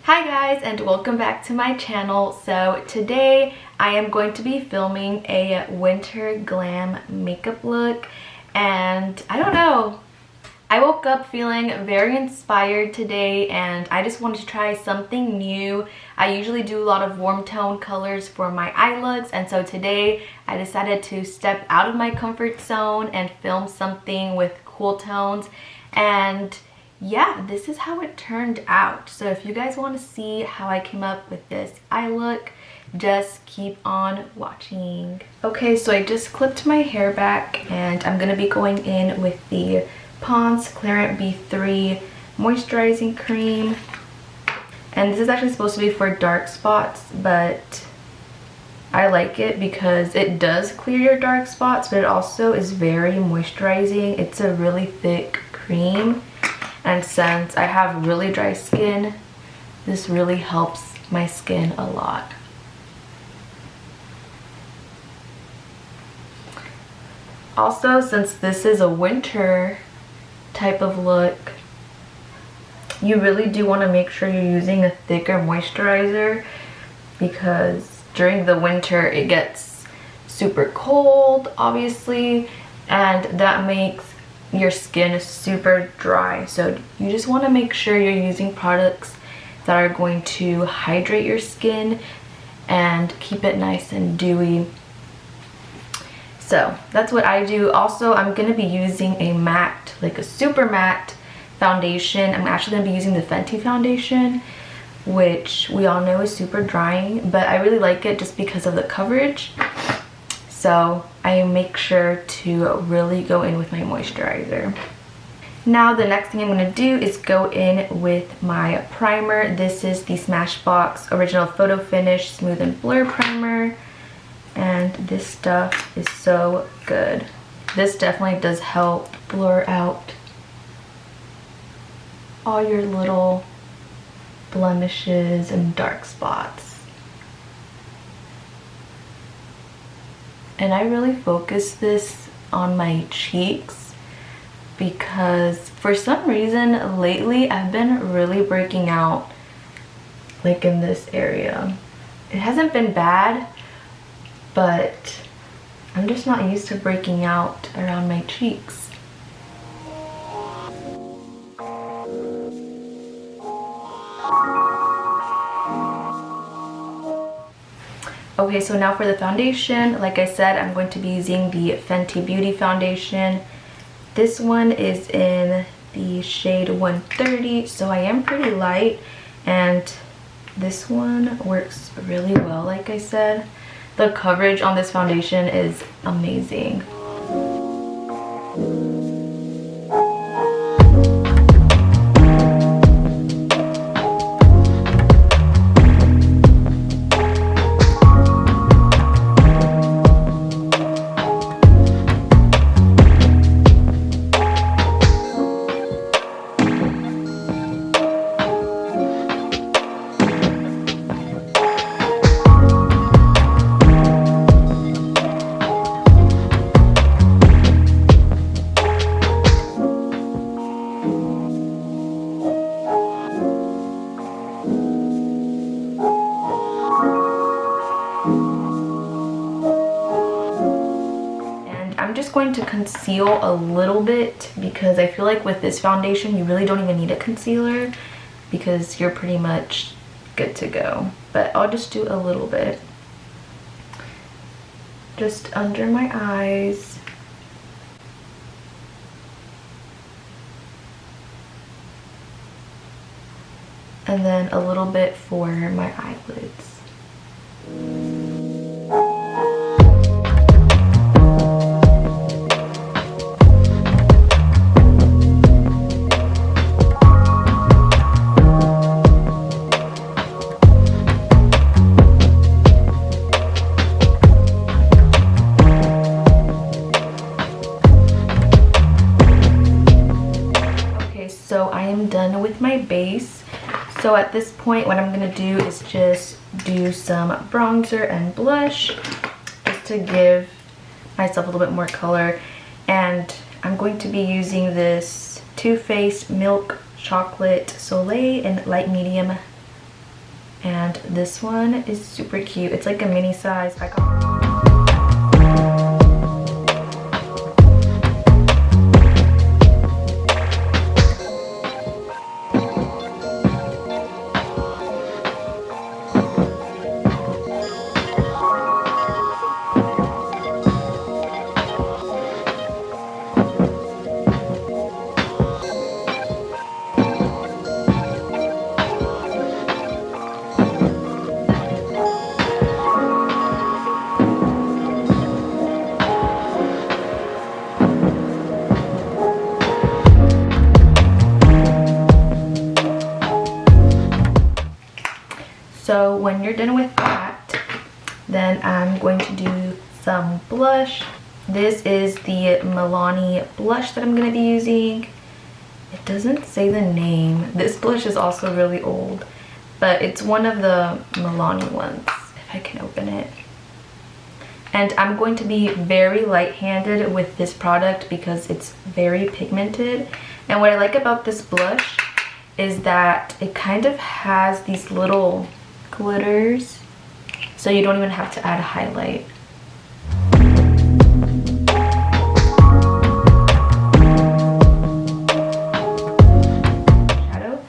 Hi guys, and welcome back to my channel. So today I am going to be filming a winter glam makeup look, and I don't know, I woke up feeling very inspired today and I just wanted to try something new. I usually do a lot of warm tone colors for my eye looks, and so today I decided to step out of my comfort zone and film something with cool tones. And yeah, this is how it turned out. So if you guys want to see how I came up with this eye look, just keep on watching. Okay, so I just clipped my hair back and I'm gonna be going in with the Pond's Clarent B3 moisturizing cream. And this is actually supposed to be for dark spots, but I like it because it does clear your dark spots, but it also is very moisturizing. It's a really thick cream. And since I have really dry skin, this really helps my skin a lot. Also, since this is a winter type of look, you really do want to make sure you're using a thicker moisturizer, because during the winter it gets super cold, obviously, and that makes your skin is super dry. So you just want to make sure you're using products that are going to hydrate your skin and keep it nice and dewy. So that's what I do. Also, I'm going to be using a matte, like a super matte foundation. I'm actually going to be using the Fenty foundation, which we all know is super drying, but I really like it just because of the coverage. So I make sure to really go in with my moisturizer. Now the next thing I'm going to do is go in with my primer. This is the Smashbox Original Photo Finish Smooth and Blur Primer. And this stuff is so good. This definitely does help blur out all your little blemishes and dark spots. And I really focus this on my cheeks because for some reason lately I've been really breaking out like in this area. It hasn't been bad, but I'm just not used to breaking out around my cheeks. Okay, so now for the foundation, like I said, I'm going to be using the Fenty Beauty foundation. This one is in the shade 130, so I am pretty light, and this one works really well. Like I said, the coverage on this foundation is amazing. Going to conceal a little bit because I feel like with this foundation you really don't even need a concealer because you're pretty much good to go. But I'll just do a little bit just under my eyes. And then a little bit for my eyelids. So I am done with my base. So at this point what I'm going to do is just do some bronzer and blush just to give myself a little bit more color. And I'm going to be using this Too Faced Milk Chocolate Soleil in light medium and this one is super cute. It's like a mini size. I got So when you're done with that, then I'm going to do some blush. This is the Milani blush that I'm going to be using. It doesn't say the name. This blush is also really old, but it's one of the Milani ones, if I can open it. And I'm going to be very light-handed with this product because it's very pigmented. And what I like about this blush is that it kind of has these little glitters, so you don't even have to add a highlight. Shadow.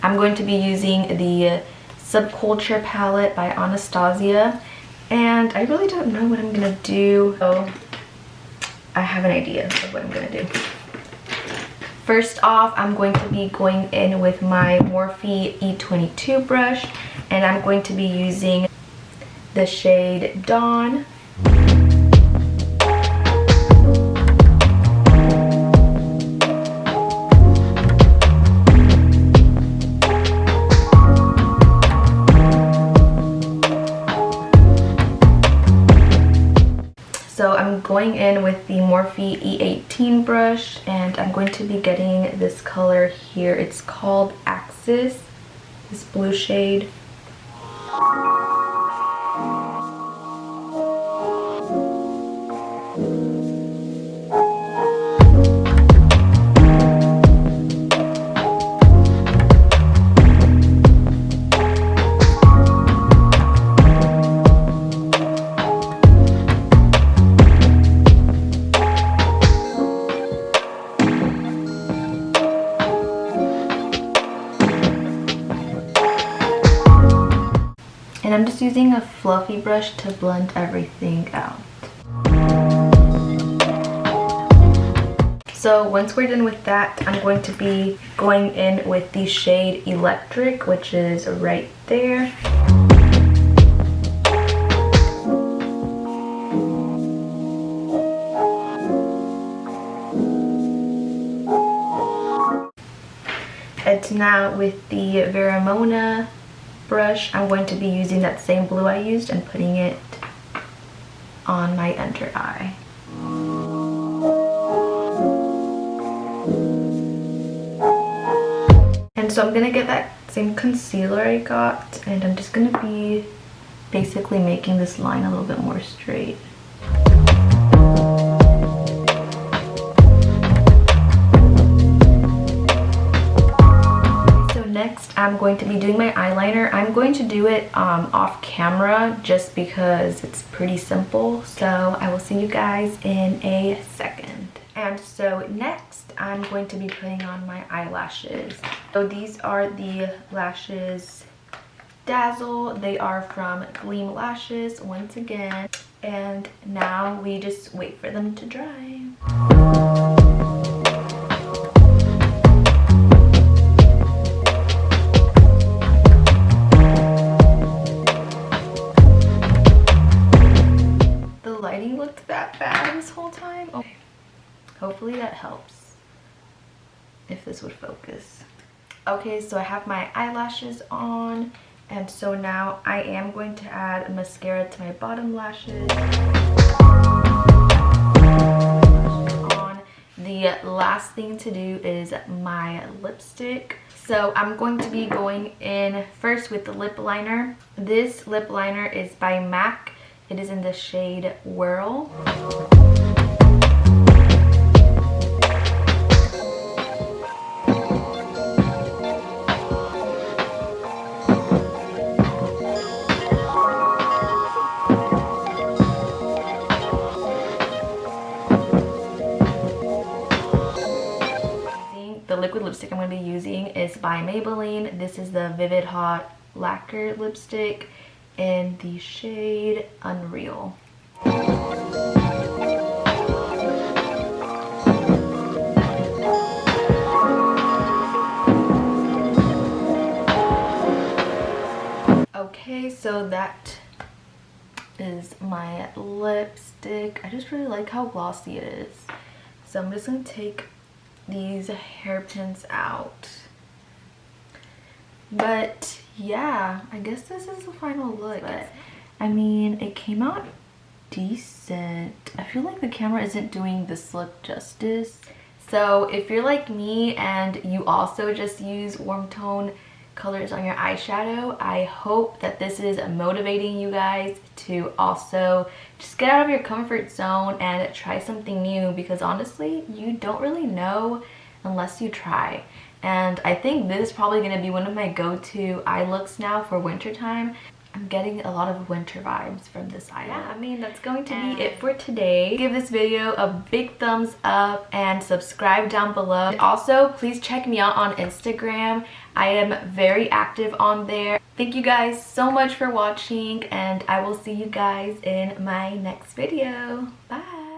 I'm going to be using the Subculture palette by Anastasia, and I really don't know what I'm gonna do. Oh, I have an idea of what I'm gonna do. First off, I'm going to be going in with my Morphe E22 brush, and I'm going to be using the shade Dawn. So I'm going in with the Morphe E18 brush, and I'm going to be getting this color here. It's called Axis, this blue shade. And I'm just using a fluffy brush to blend everything out. So once we're done with that, I'm going to be going in with the shade Electric, which is right there. And now with the Veramona brush, I'm going to be using that same blue I used and putting it on my under eye. And so I'm gonna get that same concealer I got, and I'm just gonna be basically making this line a little bit more straight. Next, I'm going to be doing my eyeliner. I'm going to do it off camera just because it's pretty simple. So I will see you guys in a second. And so next, I'm going to be putting on my eyelashes. So these are the lashes Dazzle. They are from Glam lashes once again. And now we just wait for them to dry. Looked that bad this whole time. Okay. Hopefully that helps, if this would focus. Okay, so I have my eyelashes on, and so now I am going to add mascara to my bottom lashes. On. The last thing to do is my lipstick. So I'm going to be going in first with the lip liner. This lip liner is by MAC. It is in the shade Whirl. the liquid lipstick I'm going to be using is by Maybelline. This is the Vivid Hot Lacquer lipstick in the shade Unreal. Okay, so that is my lipstick. I just really like how glossy it is. So I'm just going to take these hairpins out. But yeah, I guess this is the final look. But I mean, it came out decent. I feel like the camera isn't doing this look justice. So if you're like me and you also just use warm tone colors on your eyeshadow, I hope that this is motivating you guys to also just get out of your comfort zone and try something new, because honestly, you don't really know unless you try. And I think this is probably going to be one of my go-to eye looks now for wintertime. I'm getting a lot of winter vibes from this eye look. Yeah, I mean, that's going to be it for today. Give this video a big thumbs up and subscribe down below. Also, please check me out on Instagram. I am very active on there. Thank you guys so much for watching, and I will see you guys in my next video. Bye!